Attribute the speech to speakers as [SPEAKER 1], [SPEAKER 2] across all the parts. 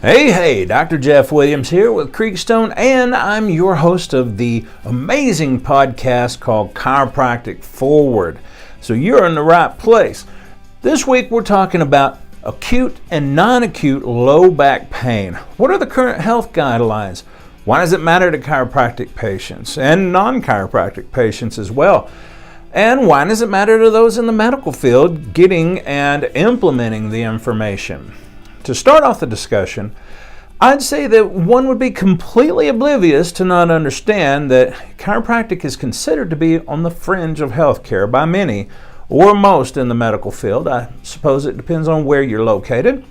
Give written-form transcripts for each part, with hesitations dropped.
[SPEAKER 1] Hey, Dr. Jeff Williams here with Creekstone, and I'm your host of the amazing podcast called Chiropractic Forward. So you're in the right place. This week we're talking about acute and non-acute low back pain. What are the current health guidelines? Why does it matter to chiropractic patients and non-chiropractic patients as well? And why does it matter to those in the medical field getting and implementing the information? To start off the discussion, I'd say that one would be completely oblivious to not understand that chiropractic is considered to be on the fringe of healthcare by many or most in the medical field. I suppose it depends on where you're located.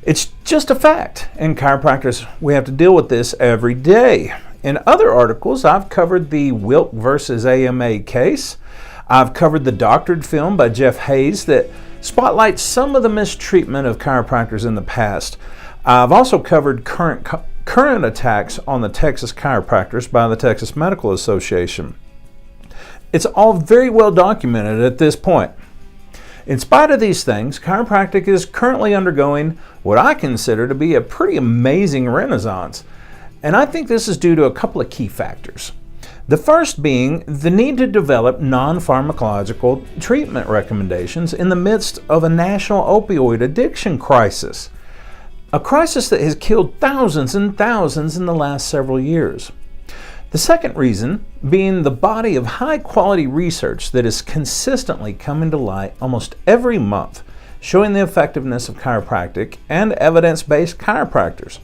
[SPEAKER 1] It's just a fact. In chiropractors, we have to deal with this every day. In other articles, I've covered the Wilk versus AMA case. I've covered the doctored film by Jeff Hayes that spotlights some of the mistreatment of chiropractors in the past. I've also covered current attacks on the Texas Chiropractors by the Texas Medical Association. It's all very well documented at this point. In spite of these things, chiropractic is currently undergoing what I consider to be a pretty amazing renaissance. And I think this is due to a couple of key factors. The first being the need to develop non-pharmacological treatment recommendations in the midst of a national opioid addiction crisis, a crisis that has killed thousands and thousands in the last several years. The second reason being the body of high-quality research that is consistently coming to light almost every month, showing the effectiveness of chiropractic and evidence-based chiropractors.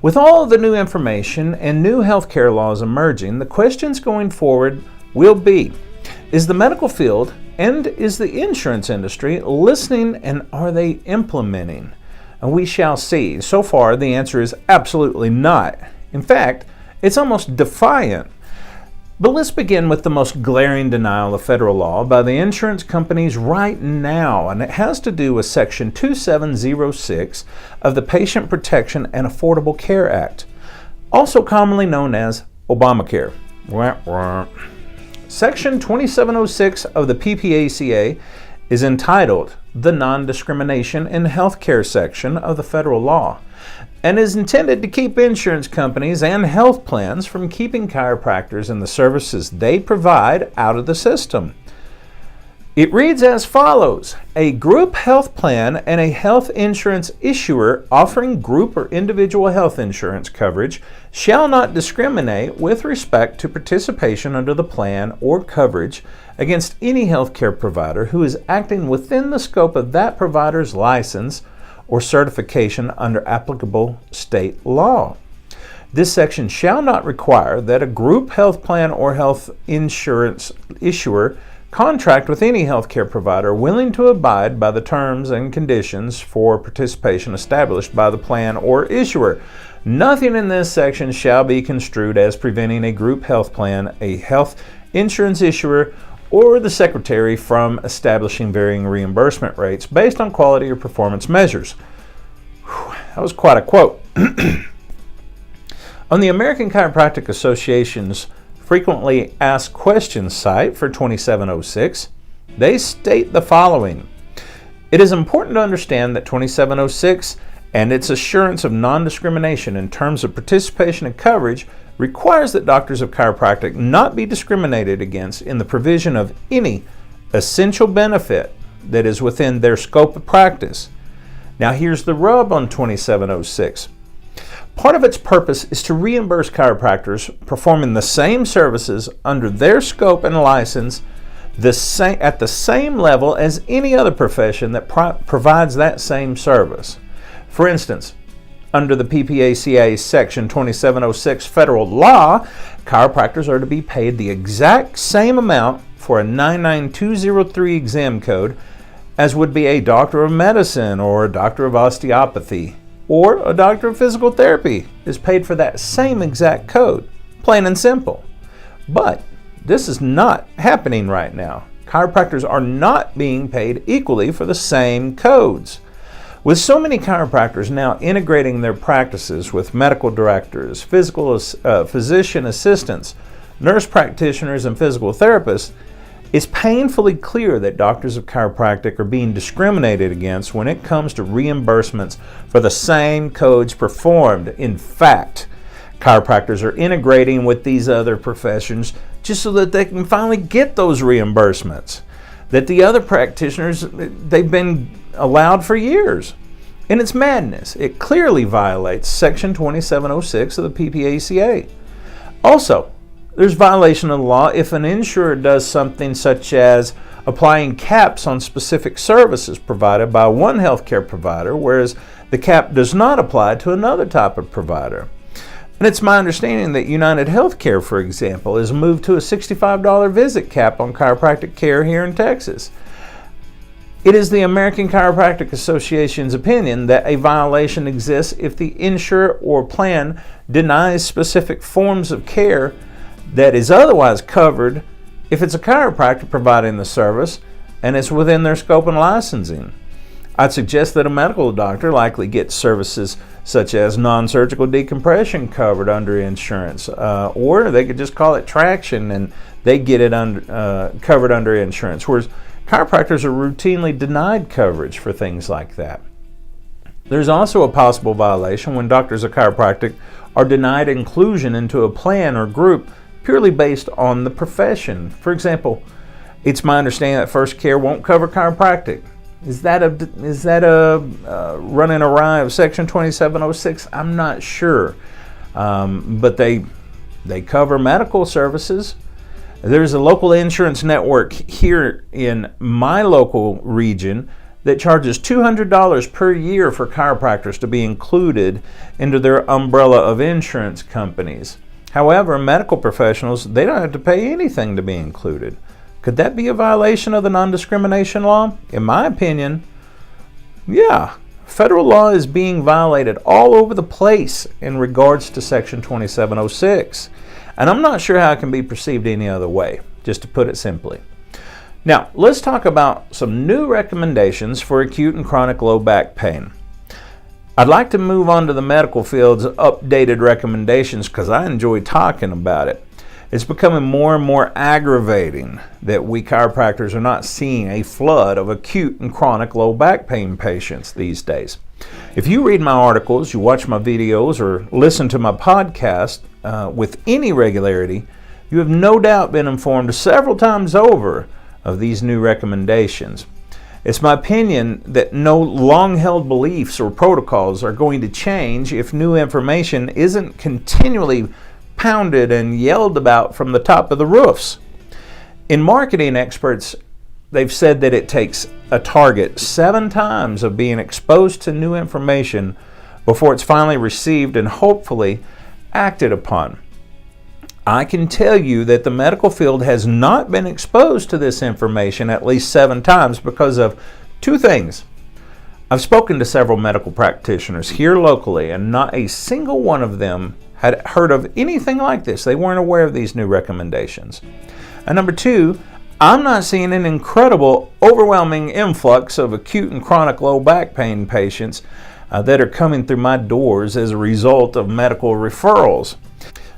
[SPEAKER 1] With all of the new information and new healthcare laws emerging, the questions going forward will be, is the medical field and is the insurance industry listening, and are they implementing? And we shall see. So far, the answer is absolutely not. In fact, it's almost defiant. But let's begin with the most glaring denial of federal law by the insurance companies right now, and it has to do with Section 2706 of the Patient Protection and Affordable Care Act, also commonly known as Obamacare. Section 2706 of the PPACA is entitled the Non-Discrimination in Healthcare section of the federal law, and is intended to keep insurance companies and health plans from keeping chiropractors and the services they provide out of the system. It reads as follows: a group health plan and a health insurance issuer offering group or individual health insurance coverage shall not discriminate with respect to participation under the plan or coverage against any healthcare provider who is acting within the scope of that provider's license or certification under applicable state law. This section shall not require that a group health plan or health insurance issuer contract with any healthcare provider willing to abide by the terms and conditions for participation established by the plan or issuer. Nothing in this section shall be construed as preventing a group health plan, a health insurance issuer, or the secretary from establishing varying reimbursement rates based on quality or performance measures. Whew, that was quite a quote. On the American Chiropractic Association's frequently asked questions site for 2706, they state the following: it is important to understand that 2706 and its assurance of non-discrimination in terms of participation and coverage requires that doctors of chiropractic not be discriminated against in the provision of any essential benefit that is within their scope of practice. Now here's the rub on 2706. Part of its purpose is to reimburse chiropractors performing the same services under their scope and license at the same level as any other profession that provides that same service. For instance, under the PPACA Section 2706 federal law, chiropractors are to be paid the exact same amount for a 99203 exam code as would be a doctor of medicine or a doctor of osteopathy, or a doctor of physical therapy is paid for that same exact code, plain and simple. But this is not happening right now. Chiropractors are not being paid equally for the same codes. With so many chiropractors now integrating their practices with medical directors, physician assistants, nurse practitioners, and physical therapists, It's painfully clear that doctors of chiropractic are being discriminated against when it comes to reimbursements for the same codes performed. In fact, chiropractors are integrating with these other professions just so that they can finally get those reimbursements that the other practitioners, they've been allowed for years. And it's madness. It clearly violates Section 2706 of the PPACA. Also, there's violation of the law if an insurer does something such as applying caps on specific services provided by one healthcare provider, whereas the cap does not apply to another type of provider. And it's my understanding that United Healthcare, for example, has moved to a $65 visit cap on chiropractic care here in Texas. It is the American Chiropractic Association's opinion that a violation exists if the insurer or plan denies specific forms of care that is otherwise covered if it's a chiropractor providing the service and it's within their scope and licensing. I'd suggest that a medical doctor likely gets services such as non-surgical decompression covered under insurance, or they could just call it traction and they get it covered under insurance, whereas chiropractors are routinely denied coverage for things like that. There's also a possible violation when doctors of chiropractic are denied inclusion into a plan or group purely based on the profession. For example, it's my understanding that First Care won't cover chiropractic. Is that a running awry of Section 2706? I'm not sure, but they cover medical services. There's a local insurance network here in my local region that charges $200 per year for chiropractors to be included into their umbrella of insurance companies. However, medical professionals, they don't have to pay anything to be included. Could that be a violation of the non-discrimination law? In my opinion, yeah. Federal law is being violated all over the place in regards to Section 2706. And I'm not sure how it can be perceived any other way, just to put it simply. Now, let's talk about some new recommendations for acute and chronic low back pain. I'd like to move on to the medical field's updated recommendations because I enjoy talking about it. It's becoming more and more aggravating that we chiropractors are not seeing a flood of acute and chronic low back pain patients these days. If you read my articles, you watch my videos, or listen to my podcast with any regularity, you have no doubt been informed several times over of these new recommendations. It's my opinion that no long-held beliefs or protocols are going to change if new information isn't continually pounded and yelled about from the top of the roofs. In marketing, experts, they've said that it takes a target 7 times of being exposed to new information before it's finally received and hopefully acted upon. I can tell you that the medical field has not been exposed to this information at least 7 times because of 2 things. I've spoken to several medical practitioners here locally, and not a single one of them had heard of anything like this. They weren't aware of these new recommendations. And number 2, I'm not seeing an incredible, overwhelming influx of acute and chronic low back pain patients that are coming through my doors as a result of medical referrals.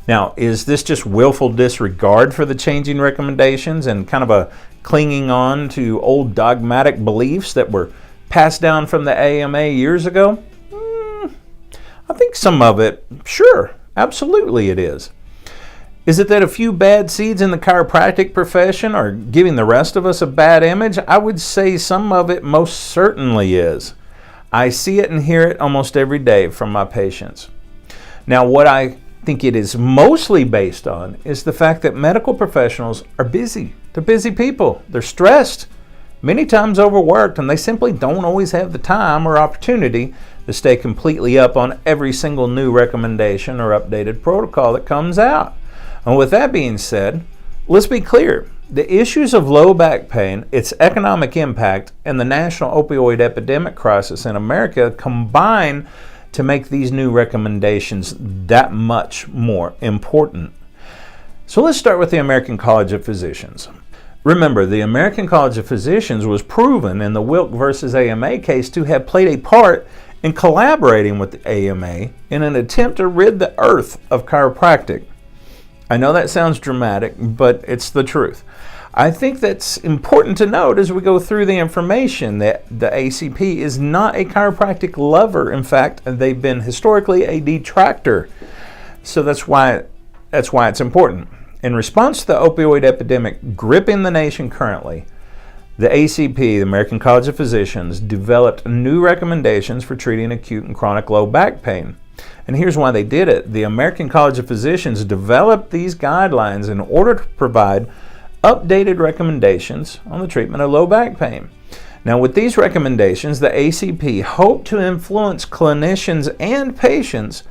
[SPEAKER 1] Now, is this just willful disregard for the changing recommendations and kind of a clinging on to old dogmatic beliefs that were passed down from the AMA years ago? I think some of it, sure, absolutely it is. Is it that a few bad seeds in the chiropractic profession are giving the rest of us a bad image? I would say some of it most certainly is. I see it and hear it almost every day from my patients. Now, what I think it is mostly based on is the fact that medical professionals are busy. They're busy people. They're stressed, many times overworked, and they simply don't always have the time or opportunity to stay completely up on every single new recommendation or updated protocol that comes out. And with that being said, let's be clear. The issues of low back pain, its economic impact, and the national opioid epidemic crisis in America combine to make these new recommendations that much more important. So let's start with the American College of Physicians. Remember, the American College of Physicians was proven in the Wilk versus AMA case to have played a part in collaborating with the AMA in an attempt to rid the earth of chiropractic. I know that sounds dramatic, but it's the truth. I think that's important to note as we go through the information that the ACP is not a chiropractic lover. In fact, they've been historically a detractor. So that's why it's important. In response to the opioid epidemic gripping the nation currently, the ACP, the American College of Physicians, developed new recommendations for treating acute and chronic low back pain. And here's why they did it. The American College of Physicians developed these guidelines in order to provide updated recommendations on the treatment of low back pain. Now, with these recommendations, the ACP hoped to influence clinicians and patients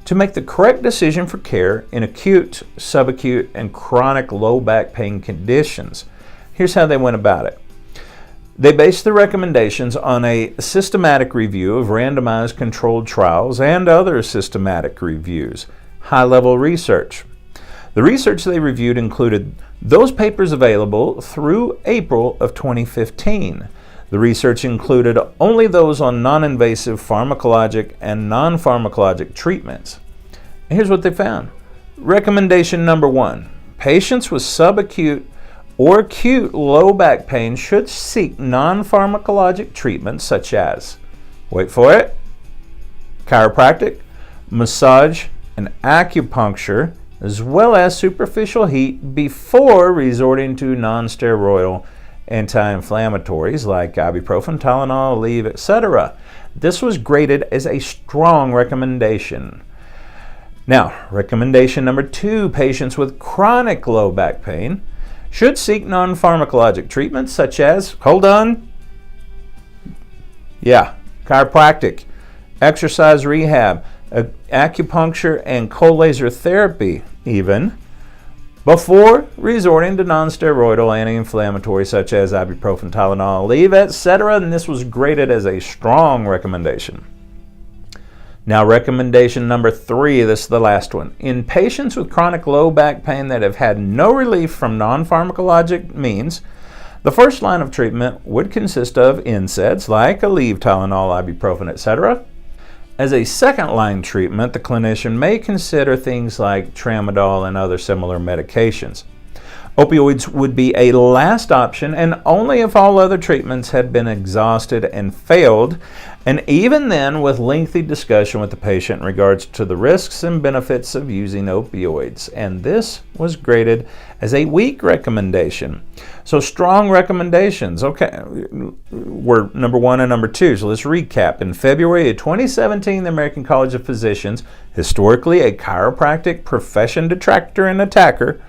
[SPEAKER 1] to make the correct decision for care in acute, subacute, and chronic low back pain conditions. Here's how they went about it. They based the recommendations on a systematic review of randomized controlled trials and other systematic reviews, high-level research. The research they reviewed included those papers available through April of 2015. The research included only those on non-invasive pharmacologic and non-pharmacologic treatments. And here's what they found. Recommendation number 1, patients with subacute or acute low back pain should seek non-pharmacologic treatments such as, wait for it, chiropractic, massage, and acupuncture, as well as superficial heat before resorting to non-steroidal anti-inflammatories like ibuprofen, Tylenol, Aleve, etc. This was graded as a strong recommendation. Now, recommendation number 2, patients with chronic low back pain should seek non-pharmacologic treatments such as, chiropractic, exercise rehab, acupuncture, and cold laser therapy even, before resorting to non-steroidal anti-inflammatory such as ibuprofen, Tylenol, Aleve, etc. And this was graded as a strong recommendation. Now, recommendation number 3, this is the last one. In patients with chronic low back pain that have had no relief from non-pharmacologic means, the first line of treatment would consist of NSAIDs like Aleve, Tylenol, ibuprofen, etc. As a second line treatment, the clinician may consider things like tramadol and other similar medications. Opioids would be a last option, and only if all other treatments had been exhausted and failed, and even then with lengthy discussion with the patient in regards to the risks and benefits of using opioids. And this was graded as a weak recommendation. So strong recommendations, okay, were number 1 and number 2. So let's recap. In February of 2017, the American College of Physicians, historically a chiropractic profession detractor and attacker,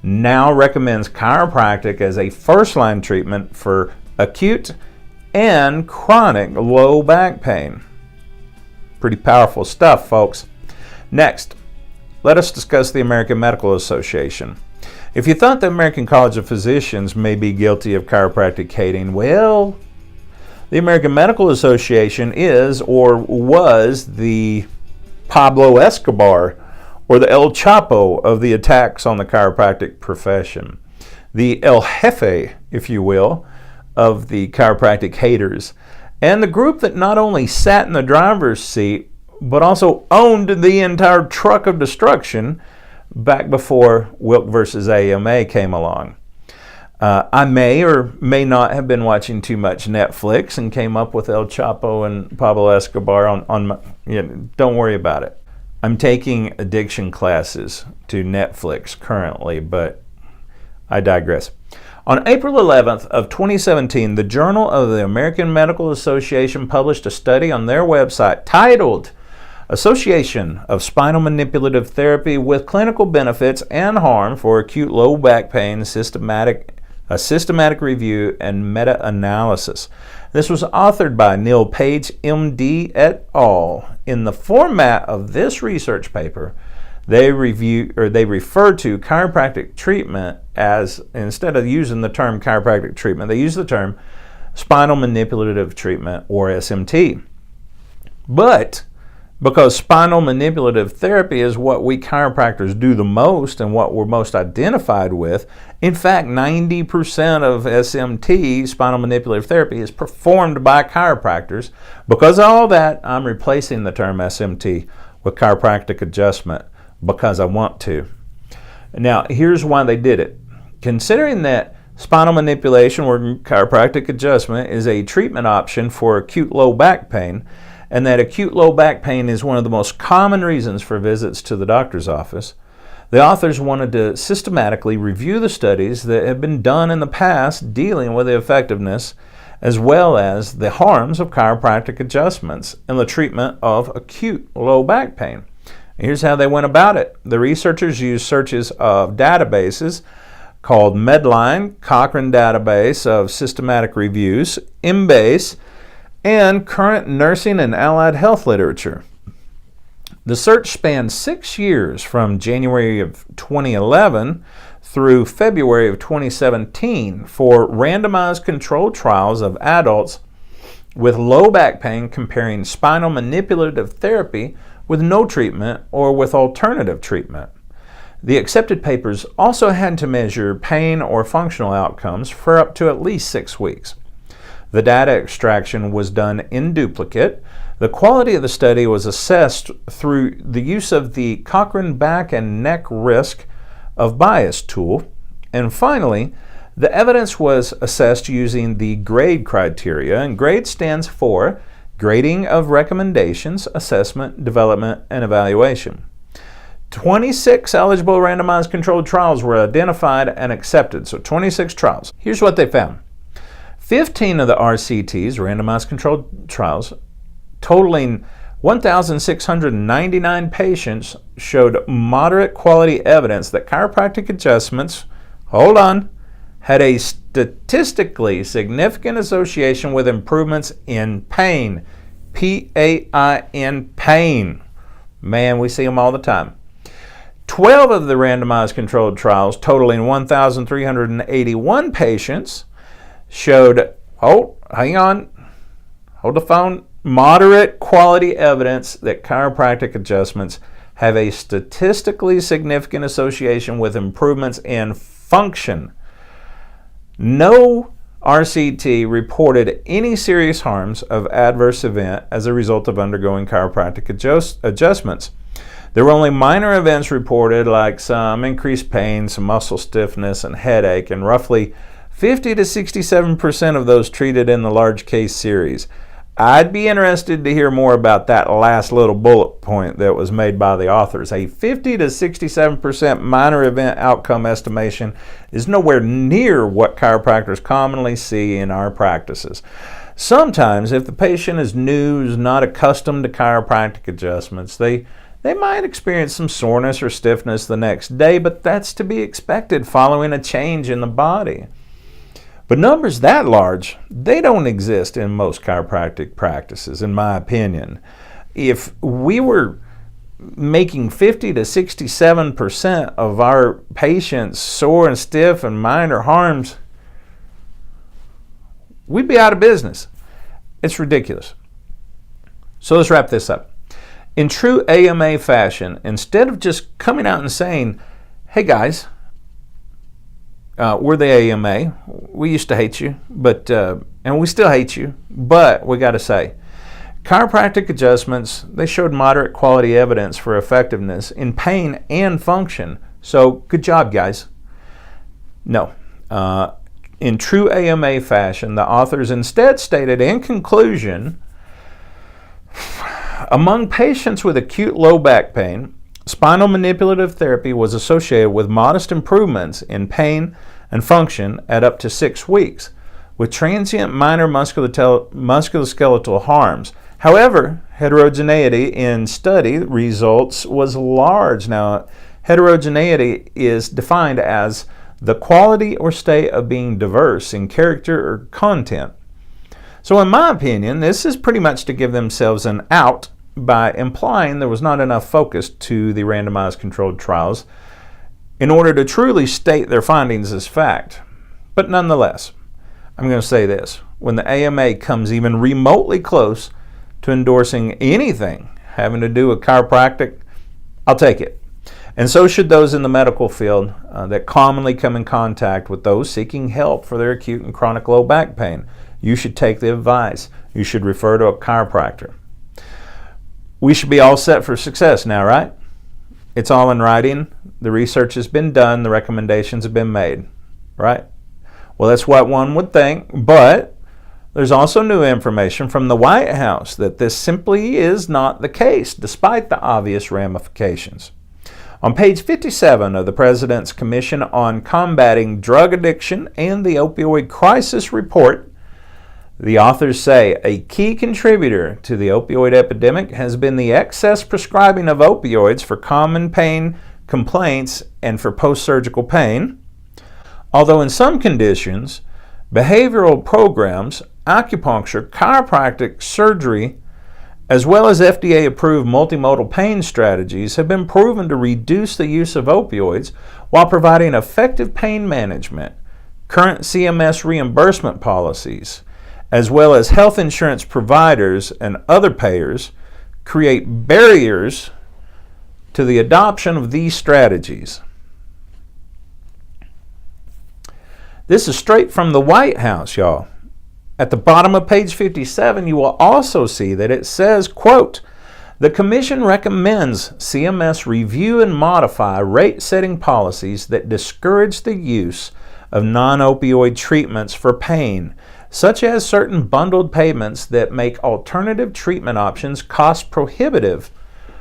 [SPEAKER 1] now recommends chiropractic as a first-line treatment for acute and chronic low back pain. Pretty powerful stuff, folks. Next, let us discuss the American Medical Association. If you thought the American College of Physicians may be guilty of chiropractic hating, well, the American Medical Association is or was the Pablo Escobar or the El Chapo of the attacks on the chiropractic profession. The El Jefe, if you will, of the chiropractic haters. And the group that not only sat in the driver's seat, but also owned the entire truck of destruction back before Wilk versus AMA came along. I may or may not have been watching too much Netflix and came up with El Chapo and Pablo Escobar on my, don't worry about it. I'm taking addiction classes to Netflix currently, but I digress. On April 11th of 2017, the Journal of the American Medical Association published a study on their website titled Association of Spinal Manipulative Therapy with Clinical Benefits and Harm for Acute Low Back Pain, a systematic review and meta-analysis. This was authored by Neil Page, MD, et al. In the format of this research paper, they refer to chiropractic treatment as, instead of using the term chiropractic treatment, they use the term spinal manipulative treatment, or SMT. But because spinal manipulative therapy is what we chiropractors do the most and what we're most identified with, in fact, 90% of SMT, spinal manipulative therapy, is performed by chiropractors. Because of all that, I'm replacing the term SMT with chiropractic adjustment because I want to. Now, here's why they did it. Considering that spinal manipulation or chiropractic adjustment is a treatment option for acute low back pain, and that acute low back pain is one of the most common reasons for visits to the doctor's office, the authors wanted to systematically review the studies that have been done in the past dealing with the effectiveness as well as the harms of chiropractic adjustments in the treatment of acute low back pain. Here's how they went about it. The researchers used searches of databases called Medline, Cochrane Database of Systematic Reviews, Embase, and current nursing and allied health literature. The search spanned 6 years from January of 2011 through February of 2017 for randomized controlled trials of adults with low back pain comparing spinal manipulative therapy with no treatment or with alternative treatment. The accepted papers also had to measure pain or functional outcomes for up to at least 6 weeks. The data extraction was done in duplicate. The quality of the study was assessed through the use of the Cochrane Back and Neck Risk of Bias tool. And finally, the evidence was assessed using the GRADE criteria, and GRADE stands for Grading of Recommendations, Assessment, Development, and Evaluation. 26 eligible randomized controlled trials were identified and accepted, so 26 trials. Here's what they found. 15 of the RCTs, randomized controlled trials, totaling 1,699 patients, showed moderate quality evidence that chiropractic adjustments, had a statistically significant association with improvements in pain. P-A-I-N, pain. Man, we see them all the time. 12 of the randomized controlled trials, totaling 1,381 patients, showed, hold the phone, moderate quality evidence that chiropractic adjustments have a statistically significant association with improvements in function. No RCT reported any serious harms of adverse event as a result of undergoing chiropractic adjustments. There were only minor events reported, like some increased pain, some muscle stiffness, and headache, and roughly 50 to 67% of those treated in the large case series. I'd be interested to hear more about that last little bullet point that was made by the authors. A 50 to 67% minor event outcome estimation is nowhere near what chiropractors commonly see in our practices. Sometimes, if the patient is new, is not accustomed to chiropractic adjustments, they might experience some soreness or stiffness the next day, but that's to be expected following a change in the body. But numbers that large, they don't exist in most chiropractic practices, in my opinion. If we were making 50 to 67% of our patients sore and stiff and minor harms, we'd be out of business. It's ridiculous. So let's wrap this up. In true AMA fashion, instead of just coming out and saying, hey guys, we're the AMA. We used to hate you, and we still hate you, but we got to say, chiropractic adjustments, they showed moderate quality evidence for effectiveness in pain and function. So good job, guys. No. In true AMA fashion, the authors instead stated in conclusion, among patients with acute low back pain, spinal manipulative therapy was associated with modest improvements in pain and function at up to 6 weeks, with transient minor musculoskeletal harms. However, heterogeneity in study results was large. Now, heterogeneity is defined as the quality or state of being diverse in character or content. So in my opinion, this is pretty much to give themselves an out by implying there was not enough focus to the randomized controlled trials in order to truly state their findings as fact. But nonetheless, I'm going to say this. When the AMA comes even remotely close to endorsing anything having to do with chiropractic, I'll take it. And so should those in the medical field that commonly come in contact with those seeking help for their acute and chronic low back pain. You should take the advice. You should refer to a chiropractor. We should be all set for success now, right? It's all in writing. The research has been done. The recommendations have been made, right? Well, that's what one would think, but there's also new information from the White House that this simply is not the case, despite the obvious ramifications. On page 57 of the President's Commission on Combating Drug Addiction and the Opioid Crisis report, the authors say a key contributor to the opioid epidemic has been the excess prescribing of opioids for common pain complaints and for post-surgical pain. Although in some conditions, behavioral programs, acupuncture, chiropractic, surgery, as well as FDA-approved multimodal pain strategies have been proven to reduce the use of opioids while providing effective pain management, current CMS reimbursement policies, as well as health insurance providers and other payers create barriers to the adoption of these strategies. This is straight from the White House, y'all. At the bottom of page 57, you will also see that it says, quote, "The Commission recommends CMS review and modify rate-setting policies that discourage the use of non-opioid treatments for pain, such as certain bundled payments that make alternative treatment options cost-prohibitive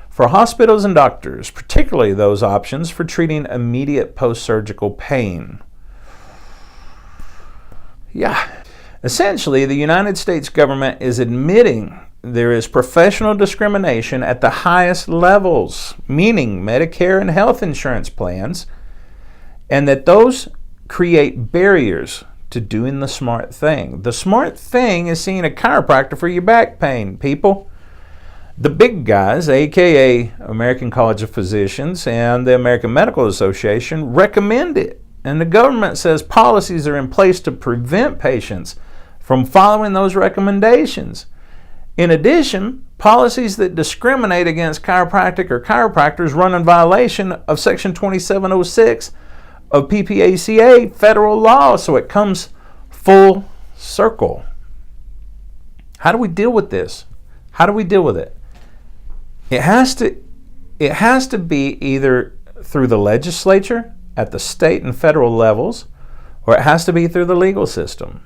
[SPEAKER 1] for hospitals and doctors, particularly those options for treating immediate post-surgical pain." Yeah. Essentially, the United States government is admitting there is professional discrimination at the highest levels, meaning Medicare and health insurance plans, and that those create barriers to doing the smart thing. The smart thing is seeing a chiropractor for your back pain, people. The big guys, aka American College of Physicians and the American Medical Association, recommend it. And the government says policies are in place to prevent patients from following those recommendations. In addition, policies that discriminate against chiropractic or chiropractors run in violation of Section 2706 of PPACA federal law, so it comes full circle. How do we deal with this? How do we deal with it? It has to be either through the legislature at the state and federal levels, or it has to be through the legal system.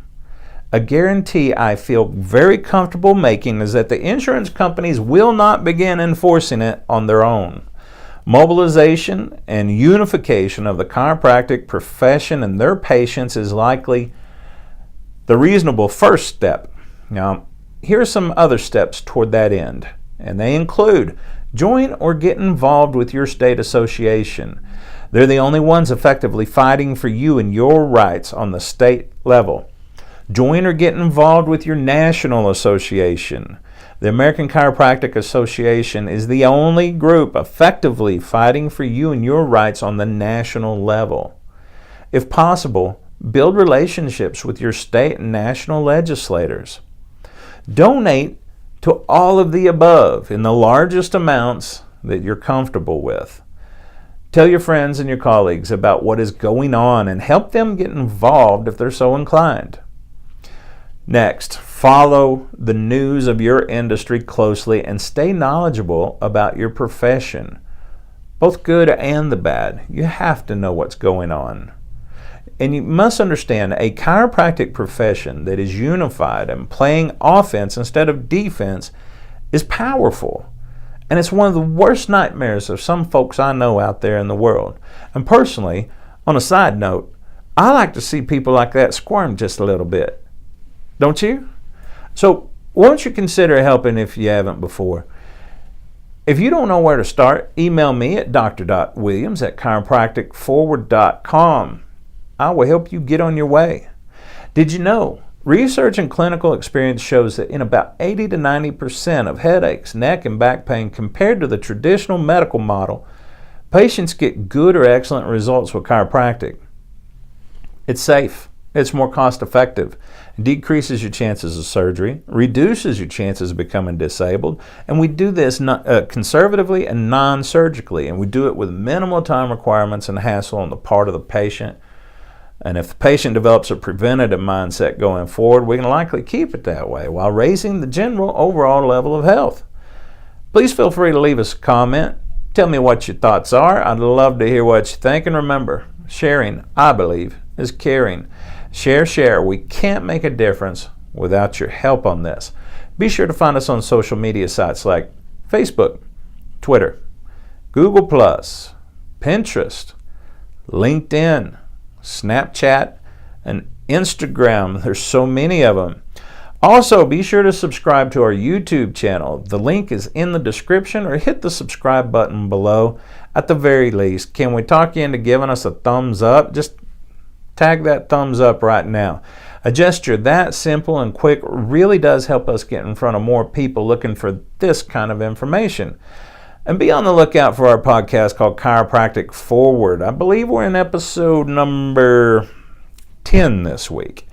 [SPEAKER 1] A guarantee I feel very comfortable making is that the insurance companies will not begin enforcing it on their own. Mobilization and unification of the chiropractic profession and their patients is likely the reasonable first step. Now, here are some other steps toward that end, and they include join or get involved with your state association. They're the only ones effectively fighting for you and your rights on the state level. Join or get involved with your national association. The American Chiropractic Association is the only group effectively fighting for you and your rights on the national level. If possible, build relationships with your state and national legislators. Donate to all of the above in the largest amounts that you're comfortable with. Tell your friends and your colleagues about what is going on and help them get involved if they're so inclined. Next, follow the news of your industry closely and stay knowledgeable about your profession, both good and the bad. You have to know what's going on. And you must understand a chiropractic profession that is unified and playing offense instead of defense is powerful. And it's one of the worst nightmares of some folks I know out there in the world. And personally, on a side note, I like to see people like that squirm just a little bit. Don't you? So won't you consider helping if you haven't before? If you don't know where to start, email me at dr.williams@chiropracticforward.com. I will help you get on your way. Did you know? Research and clinical experience shows that in about 80 to 90% of headaches, neck and back pain compared to the traditional medical model, patients get good or excellent results with chiropractic. It's safe. It's more cost effective, decreases your chances of surgery, reduces your chances of becoming disabled, and we do this conservatively and non-surgically, and we do it with minimal time requirements and hassle on the part of the patient. And if the patient develops a preventative mindset going forward, we can likely keep it that way while raising the general overall level of health. Please feel free to leave us a comment, Tell me what your thoughts are. I'd love to hear what you think. And remember, sharing, I believe, is caring. Share. We can't make a difference without your help on this. Be sure to find us on social media sites like Facebook, Twitter, Google+, Pinterest, LinkedIn, Snapchat, and Instagram. There's so many of them. Also, be sure to subscribe to our YouTube channel. The link is in the description, or hit the subscribe button below. At the very least, can we talk you into giving us a thumbs up? Just tag that thumbs up right now. A gesture that simple and quick really does help us get in front of more people looking for this kind of information. And be on the lookout for our podcast called Chiropractic Forward. I believe we're in episode number 10 this week,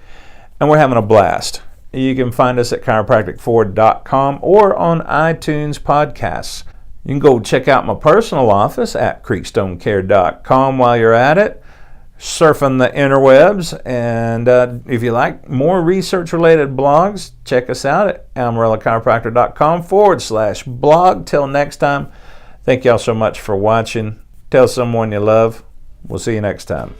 [SPEAKER 1] and we're having a blast. You can find us at chiropracticforward.com or on iTunes podcasts. You can go check out my personal office at creekstonecare.com while you're at it, surfing the interwebs. And if you like more research-related blogs, check us out at amarellachiropractor.com/blog. Till next time, thank y'all so much for watching. Tell someone you love. We'll see you next time.